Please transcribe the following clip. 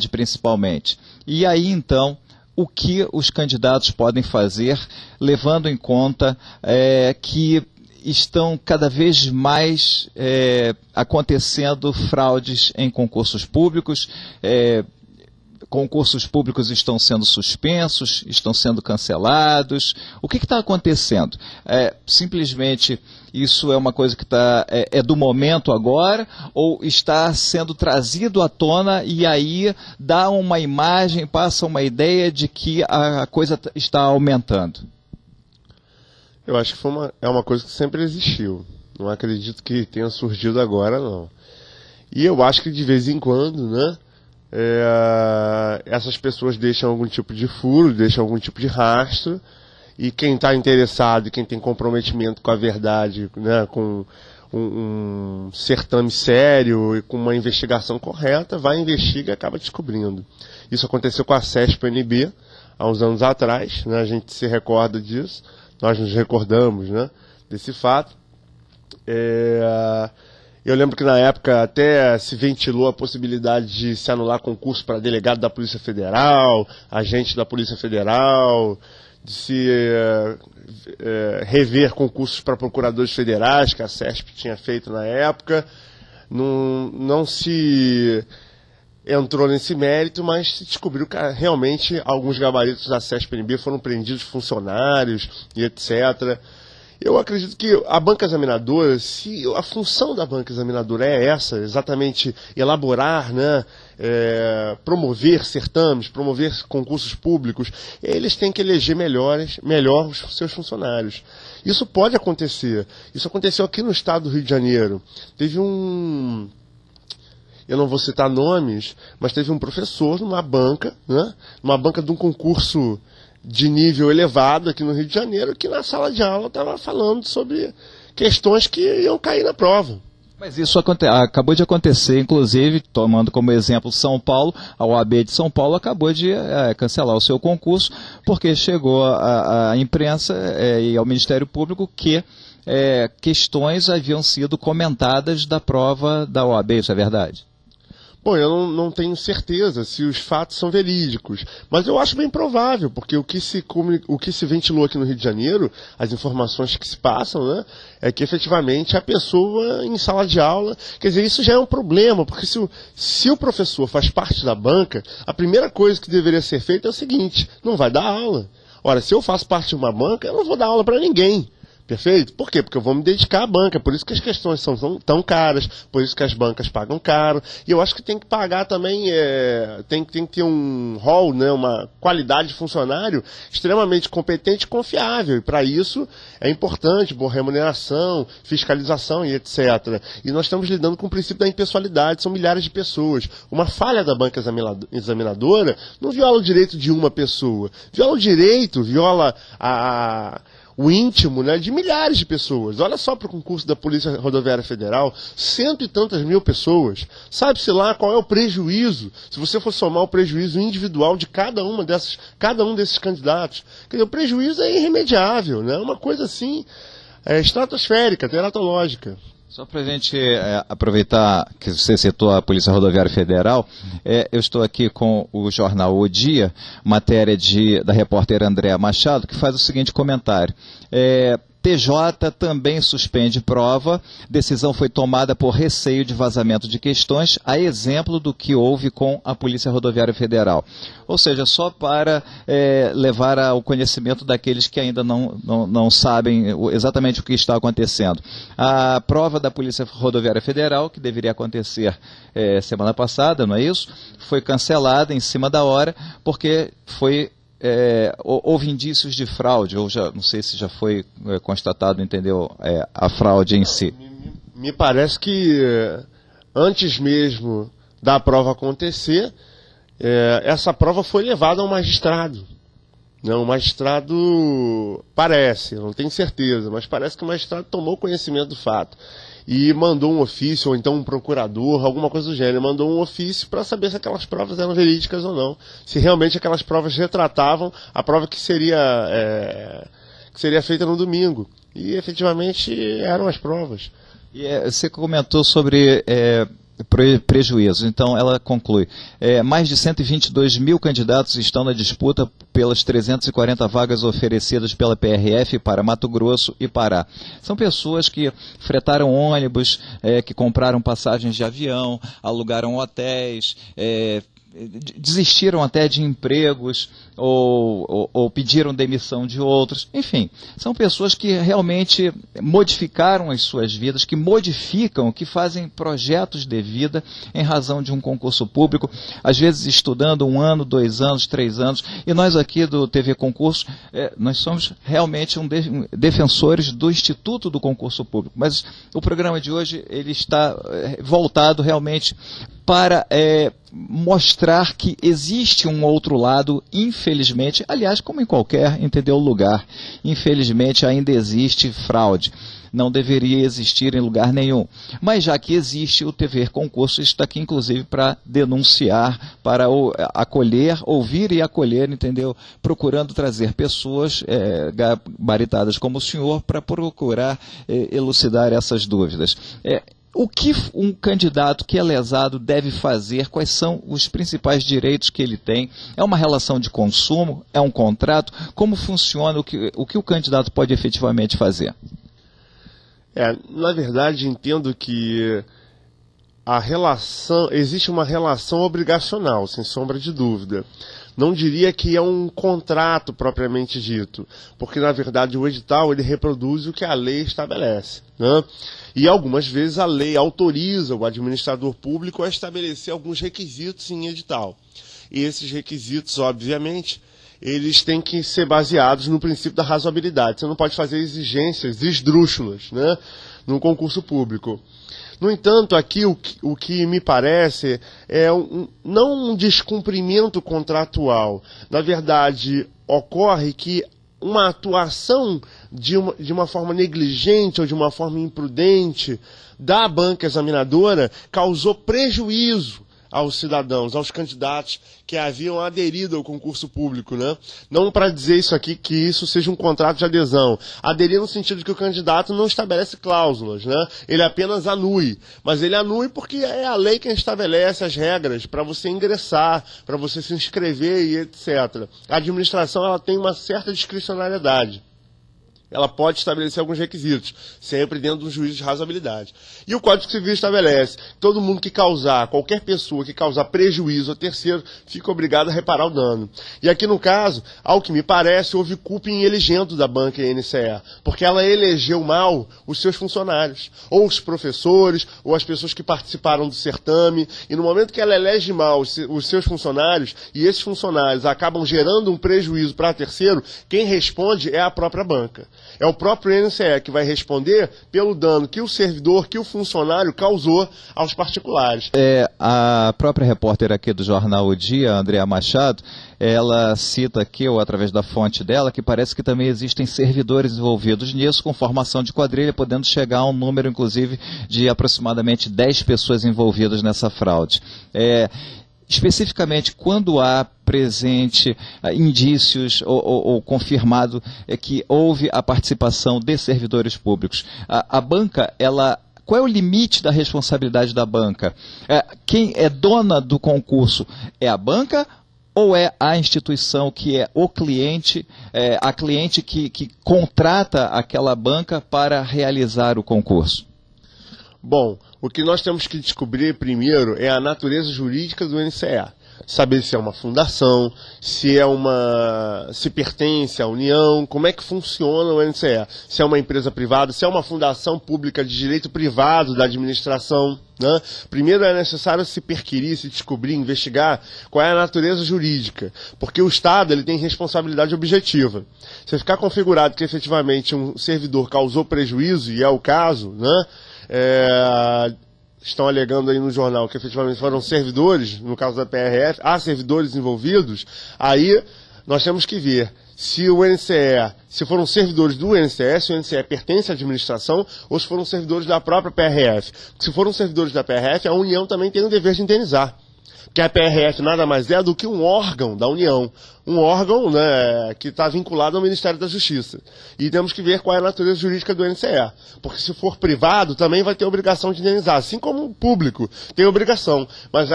principalmente. E aí, então, o que os candidatos podem fazer, levando em conta que estão cada vez mais acontecendo fraudes em concursos públicos, concursos públicos estão sendo suspensos, estão sendo cancelados. O que está acontecendo? Simplesmente isso é uma coisa que é do momento agora, ou está sendo trazido à tona e aí dá uma imagem, passa uma ideia de que a coisa está aumentando? Eu acho que é uma coisa que sempre existiu. Não acredito que tenha surgido agora, não. E eu acho que de vez em quando, né, essas pessoas deixam algum tipo de furo, deixam algum tipo de rastro, e quem está interessado, quem tem comprometimento com a verdade, né, com um certame sério e com uma investigação correta, vai investigar e acaba descobrindo. Isso aconteceu com a CESP-NB há uns anos atrás, né, a gente se recorda disso, nós nos recordamos, né, desse fato. Eu lembro que na época até se ventilou a possibilidade de se anular concurso para delegado da Polícia Federal, agente da Polícia Federal, de se rever concursos para procuradores federais, que a CESP tinha feito na época. Não se entrou nesse mérito, mas se descobriu que realmente alguns gabaritos da CESP-NB foram prendidos funcionários e etc. Eu acredito que a banca examinadora, se a função da banca examinadora é essa, exatamente elaborar, né, promover certames, promover concursos públicos, eles têm que eleger melhor os seus funcionários. Isso pode acontecer. Isso aconteceu aqui no estado do Rio de Janeiro. Teve eu não vou citar nomes, mas teve um professor numa banca, né, numa banca de um concurso de nível elevado aqui no Rio de Janeiro, que na sala de aula estava falando sobre questões que iam cair na prova. Mas isso acabou de acontecer, inclusive, tomando como exemplo São Paulo, a OAB de São Paulo acabou de cancelar o seu concurso, porque chegou à imprensa e ao Ministério Público que questões haviam sido comentadas da prova da OAB, isso é verdade? Bom, eu não tenho certeza se os fatos são verídicos, mas eu acho bem provável, porque o que se ventilou aqui no Rio de Janeiro, as informações que se passam, né, é que efetivamente a pessoa em sala de aula, quer dizer, isso já é um problema, porque se o professor faz parte da banca, a primeira coisa que deveria ser feita é o seguinte: não vai dar aula. Ora, se eu faço parte de uma banca, eu não vou dar aula para ninguém. Perfeito? Por quê? Porque eu vou me dedicar à banca, por isso que as questões são tão caras, por isso que as bancas pagam caro, e eu acho que tem que pagar também, tem que ter um rol, né, uma qualidade de funcionário extremamente competente e confiável, e para isso é importante boa remuneração, fiscalização e etc. E nós estamos lidando com o princípio da impessoalidade, são milhares de pessoas. Uma falha da banca examinadora não viola o direito de uma pessoa, viola o direito, viola o íntimo, né, de milhares de pessoas. Olha só para o concurso da Polícia Rodoviária Federal, 100 e tantas mil pessoas. Sabe-se lá qual é o prejuízo, se você for somar o prejuízo individual de cada um desses candidatos. Quer dizer, o prejuízo é irremediável, né? Uma coisa assim, estratosférica, teratológica. Só para a gente aproveitar que você citou a Polícia Rodoviária Federal, eu estou aqui com o jornal O Dia, matéria da repórter Andréa Machado, que faz o seguinte comentário. TJ também suspende prova, decisão foi tomada por receio de vazamento de questões, a exemplo do que houve com a Polícia Rodoviária Federal. Ou seja, só para levar ao conhecimento daqueles que ainda não sabem exatamente o que está acontecendo. A prova da Polícia Rodoviária Federal, que deveria acontecer semana passada, não é isso? Foi cancelada em cima da hora, porque houve indícios de fraude, ou já, não sei se já foi constatado, entendeu, a fraude em si. Me parece que antes mesmo da prova acontecer, essa prova foi levada ao magistrado. Não, o magistrado parece, não tenho certeza, mas parece que o magistrado tomou conhecimento do fato e mandou um ofício, ou então um procurador, alguma coisa do gênero, mandou um ofício para saber se aquelas provas eram verídicas ou não, se realmente aquelas provas retratavam a prova que seria feita no domingo. E efetivamente eram as provas. E você comentou sobre prejuízos. Então, ela conclui, mais de 122 mil candidatos estão na disputa pelas 340 vagas oferecidas pela PRF para Mato Grosso e Pará. São pessoas que fretaram ônibus, que compraram passagens de avião, alugaram hotéis, desistiram até de empregos ou pediram demissão de outros. Enfim, são pessoas que realmente modificaram as suas vidas, que modificam, que fazem projetos de vida em razão de um concurso público, às vezes estudando 1 ano, 2 anos, 3 anos. E nós aqui do TV Concurso, nós somos realmente defensores do Instituto do Concurso Público. Mas o programa de hoje ele está voltado realmente para mostrar que existe um outro lado, infelizmente, aliás, como em qualquer, lugar, infelizmente ainda existe fraude. Não deveria existir em lugar nenhum. Mas já que existe, o TV Concurso está aqui, inclusive, para denunciar, para acolher, ouvir e acolher, procurando trazer pessoas gabaritadas como o senhor para procurar elucidar essas dúvidas. O que um candidato que é lesado deve fazer? Quais são os principais direitos que ele tem? É uma relação de consumo? É um contrato? Como funciona? O que o candidato pode efetivamente fazer? Na verdade, entendo que existe uma relação obrigacional, sem sombra de dúvida. Não diria que é um contrato propriamente dito, porque na verdade o edital ele reproduz o que a lei estabelece, né? E algumas vezes a lei autoriza o administrador público a estabelecer alguns requisitos em edital. E esses requisitos, obviamente, eles têm que ser baseados no princípio da razoabilidade. Você não pode fazer exigências esdrúxulas, né, no concurso público. No entanto, aqui o que me parece não um descumprimento contratual. Na verdade, ocorre que uma atuação de uma forma negligente ou de uma forma imprudente da banca examinadora causou prejuízo aos cidadãos, aos candidatos que haviam aderido ao concurso público, né? Não para dizer isso aqui que isso seja um contrato de adesão. Aderir no sentido de que o candidato não estabelece cláusulas, né? Ele apenas anui. Mas ele anui porque é a lei quem estabelece as regras para você ingressar, para você se inscrever e etc. A administração ela tem uma certa discricionariedade. Ela pode estabelecer alguns requisitos, sempre dentro de um juízo de razoabilidade. E o Código Civil estabelece que todo mundo que causar, qualquer pessoa que causar prejuízo a terceiro, fica obrigado a reparar o dano. E aqui no caso, ao que me parece, houve culpa em elegendo da banca NCE, porque ela elegeu mal os seus funcionários, ou os professores, ou as pessoas que participaram do certame, e no momento que ela elege mal os seus funcionários, e esses funcionários acabam gerando um prejuízo para terceiro, quem responde é a própria banca. É o próprio NCE que vai responder pelo dano que o servidor, que o funcionário causou aos particulares. A própria repórter aqui do jornal O Dia, Andréa Machado, ela cita aqui, ou através da fonte dela, que parece que também existem servidores envolvidos nisso, com formação de quadrilha, podendo chegar a um número, inclusive, de aproximadamente 10 pessoas envolvidas nessa fraude. Especificamente, quando há presente indícios ou confirmado que houve a participação de servidores públicos, a banca, qual é o limite da responsabilidade da banca? Quem é dona do concurso é a banca ou é a instituição que é o cliente, a cliente que contrata aquela banca para realizar o concurso? Bom, o que nós temos que descobrir primeiro é a natureza jurídica do NCE. Saber se é uma fundação, se pertence à União, como é que funciona o NCE. Se é uma empresa privada, se é uma fundação pública de direito privado da administração, né? Primeiro é necessário se perquirir, se descobrir, investigar qual é a natureza jurídica, porque o Estado ele tem responsabilidade objetiva. Se ficar configurado que efetivamente um servidor causou prejuízo, e é o caso, né? Estão alegando aí no jornal que efetivamente foram servidores, no caso da PRF, há servidores envolvidos, aí nós temos que ver se o NCE, se foram servidores do NCE, se o NCE pertence à administração, ou se foram servidores da própria PRF. Se foram servidores da PRF, a União também tem o dever de indenizar. Que a PRF nada mais é do que um órgão da União. Um órgão, né, que está vinculado ao Ministério da Justiça. E temos que ver qual é a natureza jurídica do NCE. Porque se for privado, também vai ter obrigação de indenizar. Assim como o público tem obrigação. Mas